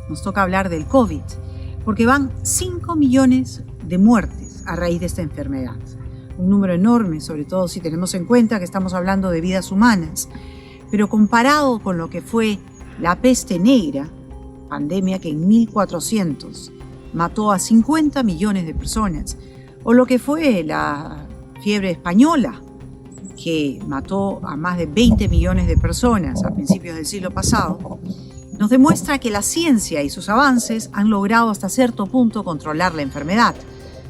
nos toca hablar del COVID, porque van 5 millones de muertes a raíz de esta enfermedad. Un número enorme, sobre todo si tenemos en cuenta que estamos hablando de vidas humanas. Pero comparado con lo que fue la peste negra, pandemia que en 1400 mató a 50 millones de personas, o lo que fue la fiebre española, que mató a más de 20 millones de personas a principios del siglo pasado, nos demuestra que la ciencia y sus avances han logrado hasta cierto punto controlar la enfermedad.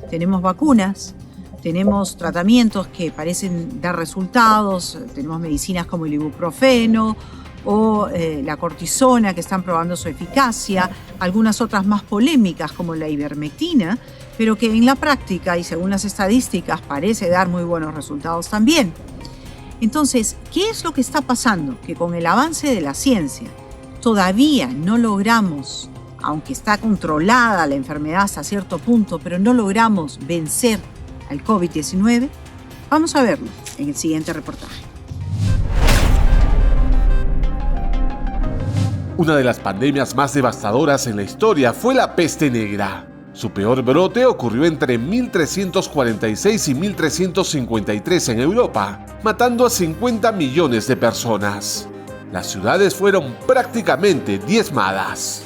Tenemos vacunas, tenemos tratamientos que parecen dar resultados, tenemos medicinas como el ibuprofeno o la cortisona que están probando su eficacia, algunas otras más polémicas como la ivermectina, pero que en la práctica y según las estadísticas parece dar muy buenos resultados también. Entonces, ¿qué es lo que está pasando? Que con el avance de la ciencia todavía no logramos, aunque está controlada la enfermedad hasta cierto punto, pero no logramos vencer al COVID-19. Vamos a verlo en el siguiente reportaje. Una de las pandemias más devastadoras en la historia fue la peste negra. Su peor brote ocurrió entre 1346 y 1353 en Europa, matando a 50 millones de personas. Las ciudades fueron prácticamente diezmadas.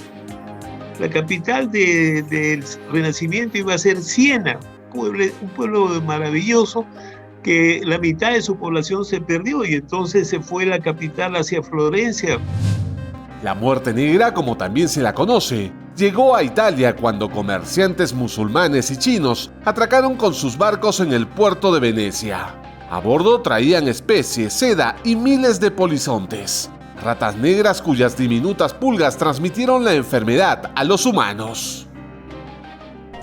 La capital del Renacimiento iba a ser Siena, un pueblo maravilloso que la mitad de su población se perdió y entonces se fue la capital hacia Florencia. La muerte negra, como también se la conoce, llegó a Italia cuando comerciantes musulmanes y chinos atracaron con sus barcos en el puerto de Venecia. A bordo traían especies, seda y miles de polizontes, ratas negras cuyas diminutas pulgas transmitieron la enfermedad a los humanos.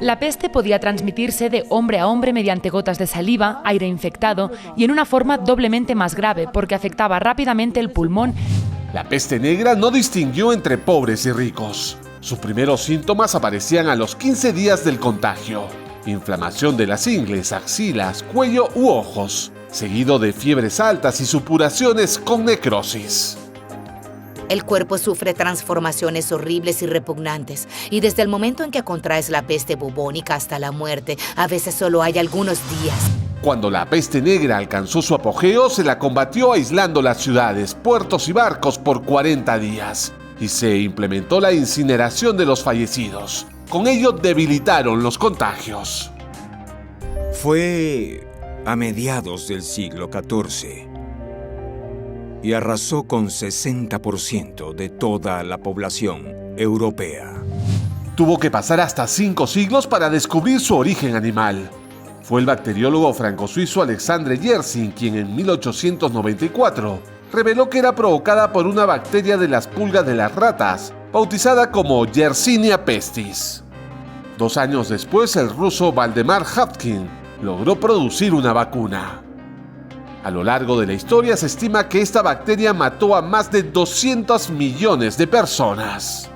La peste podía transmitirse de hombre a hombre mediante gotas de saliva, aire infectado y en una forma doblemente más grave porque afectaba rápidamente el pulmón. La peste negra no distinguió entre pobres y ricos. Sus primeros síntomas aparecían a los 15 días del contagio: inflamación de las ingles, axilas, cuello u ojos, seguido de fiebres altas y supuraciones con necrosis. El cuerpo sufre transformaciones horribles y repugnantes, y desde el momento en que contraes la peste bubónica hasta la muerte, a veces solo hay algunos días. Cuando la peste negra alcanzó su apogeo, se la combatió aislando las ciudades, puertos y barcos por 40 días, y se implementó la incineración de los fallecidos. Con ello debilitaron los contagios. Fue a mediados del siglo XIV y arrasó con 60% de toda la población europea. Tuvo que pasar hasta 5 siglos para descubrir su origen animal. Fue el bacteriólogo franco-suizo Alexandre Yersin quien en 1894 reveló que era provocada por una bacteria de las pulgas de las ratas, bautizada como Yersinia pestis. 2 años después, el ruso Valdemar Havkin logró producir una vacuna. A lo largo de la historia se estima que esta bacteria mató a más de 200 millones de personas.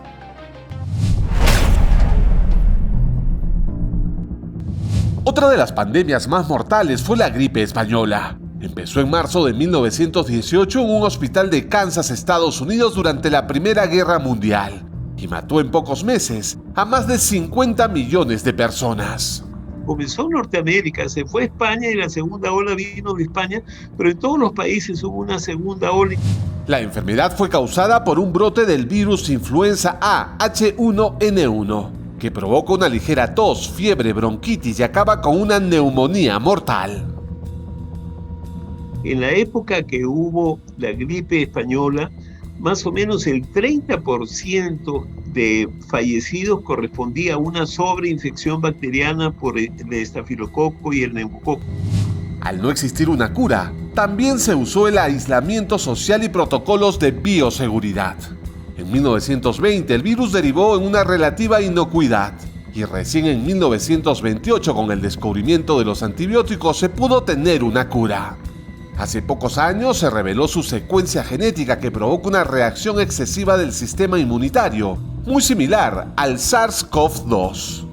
Otra de las pandemias más mortales fue la gripe española. Empezó en marzo de 1918 en un hospital de Kansas, Estados Unidos, durante la Primera Guerra Mundial, y mató en pocos meses a más de 50 millones de personas. Comenzó en Norteamérica, se fue a España y la segunda ola vino de España, pero en todos los países hubo una segunda ola. La enfermedad fue causada por un brote del virus influenza A H1N1, que provoca una ligera tos, fiebre, bronquitis y acaba con una neumonía mortal. En la época que hubo la gripe española, más o menos el 30% de fallecidos correspondía a una sobreinfección bacteriana por el estafilococo y el neumococo. Al no existir una cura, también se usó el aislamiento social y protocolos de bioseguridad. En 1920 el virus derivó en una relativa inocuidad, y recién en 1928, con el descubrimiento de los antibióticos, se pudo tener una cura. Hace pocos años se reveló su secuencia genética que provoca una reacción excesiva del sistema inmunitario, muy similar al SARS-CoV-2.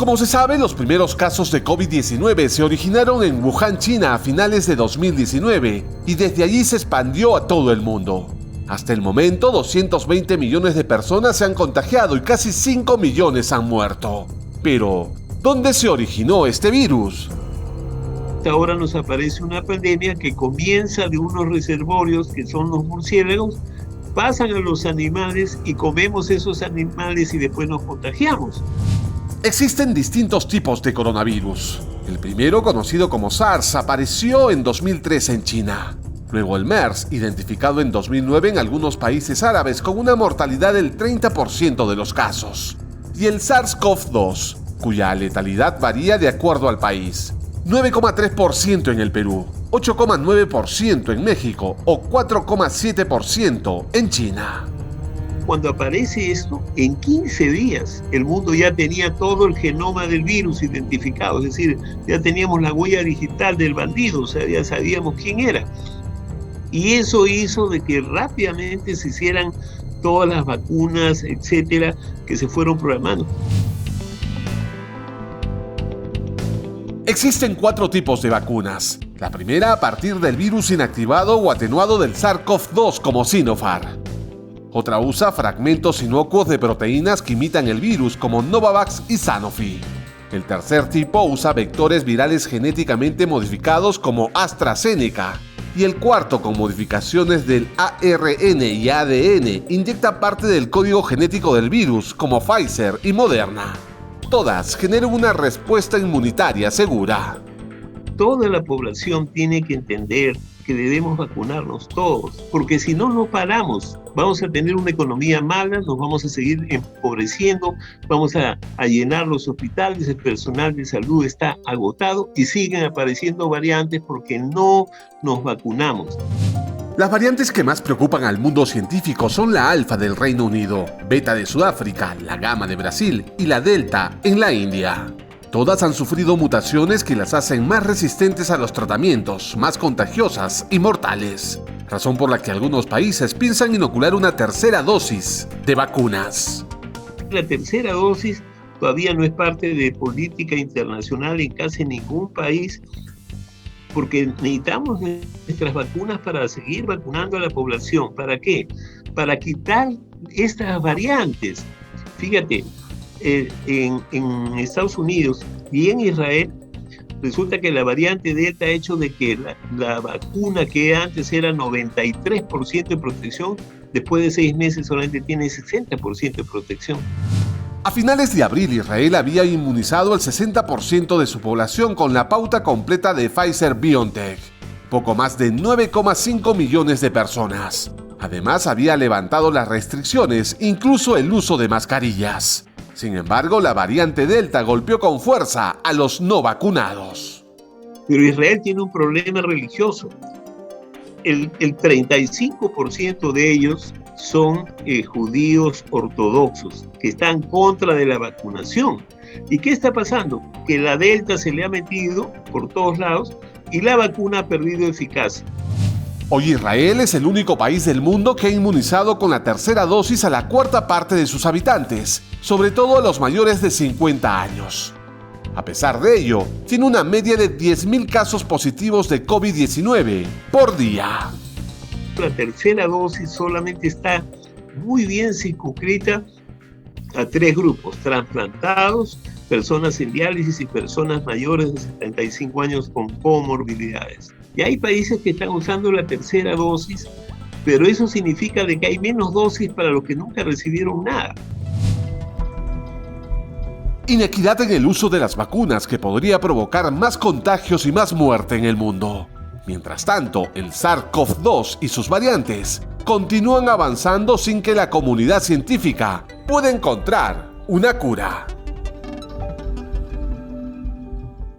Como se sabe, los primeros casos de COVID-19 se originaron en Wuhan, China, a finales de 2019 y desde allí se expandió a todo el mundo. Hasta el momento, 220 millones de personas se han contagiado y casi 5 millones han muerto. Pero, ¿dónde se originó este virus? Ahora nos aparece una pandemia que comienza de unos reservorios que son los murciélagos, pasan a los animales y comemos esos animales y después nos contagiamos. Existen distintos tipos de coronavirus. El primero, conocido como SARS, apareció en 2003 en China. Luego el MERS, identificado en 2009 en algunos países árabes con una mortalidad del 30% de los casos. Y el SARS-CoV-2, cuya letalidad varía de acuerdo al país. 9,3% en el Perú, 8,9% en México o 4,7% en China. Cuando aparece esto, en 15 días el mundo ya tenía todo el genoma del virus identificado, es decir, ya teníamos la huella digital del bandido, o sea, ya sabíamos quién era. Y eso hizo de que rápidamente se hicieran todas las vacunas, etcétera, que se fueron programando. Existen 4 tipos de vacunas. La primera a partir del virus inactivado o atenuado del SARS-CoV-2 como Sinopharm. Otra usa fragmentos inocuos de proteínas que imitan el virus como Novavax y Sanofi. El tercer tipo usa vectores virales genéticamente modificados como AstraZeneca. Y el cuarto, con modificaciones del ARN y ADN, inyecta parte del código genético del virus como Pfizer y Moderna. Todas generan una respuesta inmunitaria segura. Toda la población tiene que entender que debemos vacunarnos todos, porque si no, no paramos. Vamos a tener una economía mala, nos vamos a seguir empobreciendo, vamos a llenar los hospitales, el personal de salud está agotado y siguen apareciendo variantes porque no nos vacunamos. Las variantes que más preocupan al mundo científico son la alfa del Reino Unido, beta de Sudáfrica, la gamma de Brasil y la delta en la India. Todas han sufrido mutaciones que las hacen más resistentes a los tratamientos, más contagiosas y mortales. Razón por la que algunos países piensan inocular una tercera dosis de vacunas. La tercera dosis todavía no es parte de política internacional en casi ningún país, porque necesitamos nuestras vacunas para seguir vacunando a la población. ¿Para qué? Para quitar estas variantes. Fíjate, en Estados Unidos y en Israel, resulta que la variante Delta ha hecho de que la vacuna que antes era 93% de protección, después de 6 meses solamente tiene 60% de protección. A finales de abril, Israel había inmunizado al 60% de su población con la pauta completa de Pfizer-BioNTech, poco más de 9,5 millones de personas. Además, había levantado las restricciones, incluso el uso de mascarillas. Sin embargo, la variante Delta golpeó con fuerza a los no vacunados. Pero Israel tiene un problema religioso. El 35% de ellos son judíos ortodoxos que están contra de la vacunación. ¿Y qué está pasando? Que la Delta se le ha metido por todos lados y la vacuna ha perdido eficacia. Hoy Israel es el único país del mundo que ha inmunizado con la tercera dosis a la cuarta parte de sus habitantes, sobre todo a los mayores de 50 años. A pesar de ello, tiene una media de 10.000 casos positivos de COVID-19 por día. La tercera dosis solamente está muy bien circunscrita a 3 grupos: trasplantados, personas en diálisis y personas mayores de 75 años con comorbilidades. Y hay países que están usando la tercera dosis, pero eso significa de que hay menos dosis para los que nunca recibieron nada. Inequidad en el uso de las vacunas que podría provocar más contagios y más muerte en el mundo. Mientras tanto, el SARS-CoV-2 y sus variantes continúan avanzando sin que la comunidad científica pueda encontrar una cura.